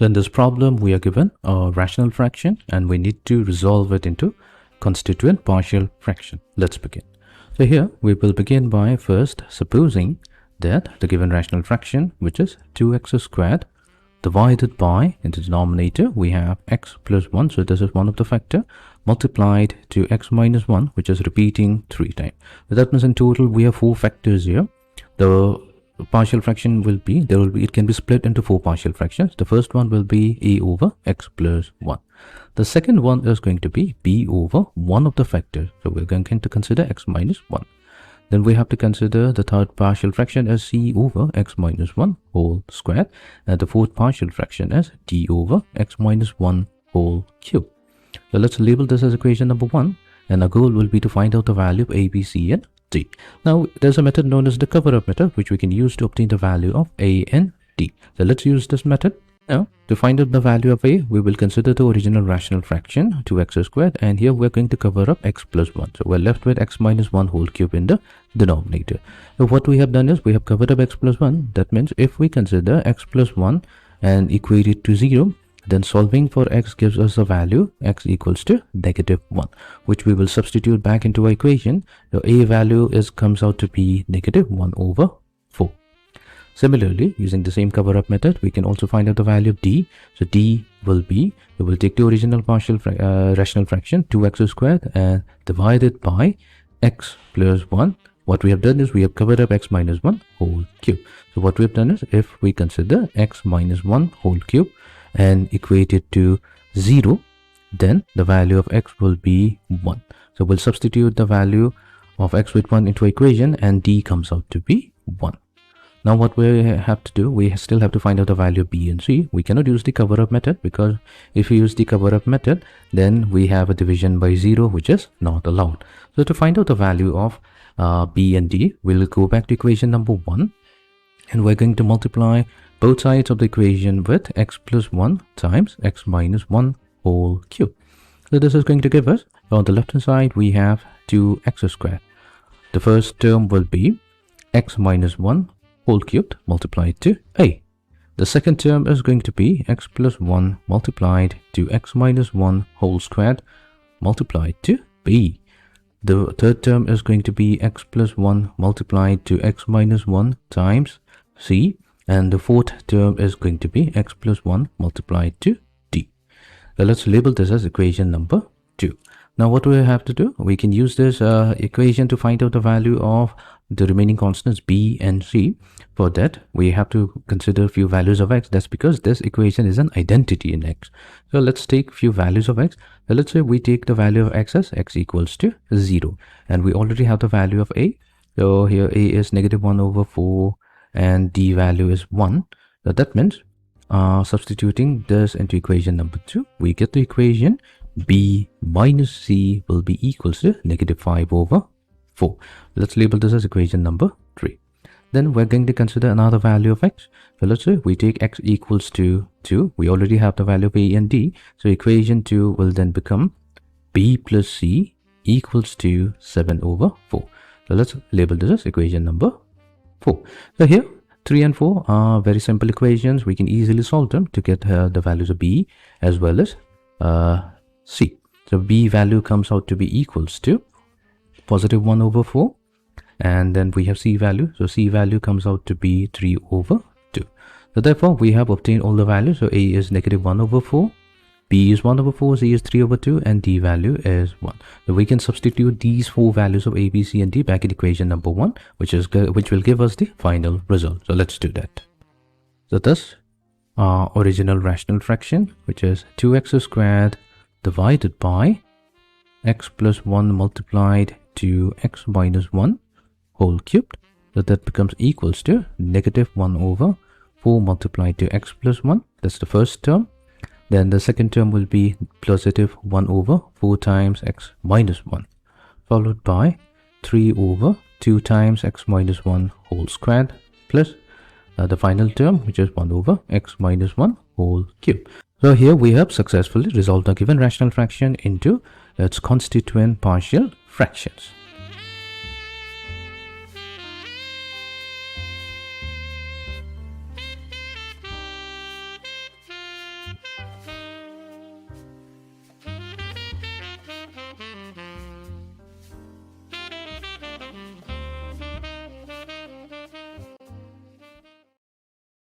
So in this problem, we are given a rational fraction and we need to resolve it into constituent partial fraction. Let's begin. So here we will begin by first supposing that the given rational fraction, which is 2x squared divided by, in the denominator we have x plus 1, so this is one of the factor, multiplied to x minus 1, which is repeating 3 times. So that means in total we have 4 factors here. The partial fraction will be, it can be split into 4 partial fractions. The first one will be a over x plus 1. The second one is going to be b over one of the factors. So we're going to consider x minus 1. Then we have to consider the third partial fraction as c over x minus 1 whole squared. And the fourth partial fraction as d over x minus 1 whole cube. So let's label this as equation number 1. And our goal will be to find out the value of a, b, c, and d. Now, there's a method known as the cover-up method, which we can use to obtain the value of a and d. So let's use this method. Now, to find out the value of a, we will consider the original rational fraction, 2x squared, and here we're going to cover up x plus 1. So we're left with x minus 1 whole cube in the denominator. So what we have done is we have covered up x plus 1. That means if we consider x plus 1 and equate it to 0, then solving for x gives us a value x equals to negative 1, which we will substitute back into our equation. The a value comes out to be negative 1 over 4. Similarly, using the same cover-up method, we can also find out the value of d. So d will be, we will take the original partial rational fraction 2x squared and divide it by x plus 1. What we have done is we have covered up x minus 1 whole cube. So what we have done is if we consider x minus 1 whole cube and equate it to 0, then the value of x will be 1. So we'll substitute the value of x with 1 into equation and d comes out to be 1. Now what we have to do, we still have to find out the value of b and c. We cannot use the cover-up method because if we use the cover-up method, then we have a division by 0, which is not allowed. So to find out the value of b and d, we'll go back to equation number 1 and we're going to multiply both sides of the equation with x plus 1 times x minus 1 whole cube. So this is going to give us, on the left hand side, we have 2x squared. The first term will be x minus 1 whole cubed multiplied to a. The second term is going to be x plus 1 multiplied to x minus 1 whole squared multiplied to b. The third term is going to be x plus 1 multiplied to x minus 1 times c. And the fourth term is going to be x plus 1 multiplied to d. So let's label this as equation number 2. Now what we have to do, we can use this equation to find out the value of the remaining constants b and c. For that, we have to consider a few values of x. That's because this equation is an identity in x. So let's take a few values of x. So let's say we take the value of x as x equals to 0. And we already have the value of a. So here a is negative 1 over 4. And d value is 1. So that means substituting this into equation number 2, we get the equation b minus c will be equals to negative 5 over 4. Let's label this as equation number 3. Then we're going to consider another value of x. So let's say we take x equals to 2. We already have the value of a and d. So equation 2 will then become b plus c equals to 7 over 4. So let's label this as equation number 4. So here 3 and 4 are very simple equations. We can easily solve them to get the values of b as well as c. So b value comes out to be equals to positive 1 over 4, and then we have c value. So c value comes out to be 3 over 2. So therefore we have obtained all the values. So a is negative 1 over 4, b is 1 over 4, c is 3 over 2, and d value is 1. So we can substitute these 4 values of a, b, c, and d back in equation number 1, which will give us the final result. So let's do that. So thus, our original rational fraction, which is 2x squared divided by x plus 1 multiplied to x minus 1 whole cubed. So that becomes equals to negative 1 over 4 multiplied to x plus 1. That's the first term. Then the second term will be positive 1 over 4 times x minus 1, followed by 3 over 2 times x minus 1 whole squared, plus the final term, which is 1 over x minus 1 whole cube. So here we have successfully resolved the given rational fraction into its constituent partial fractions.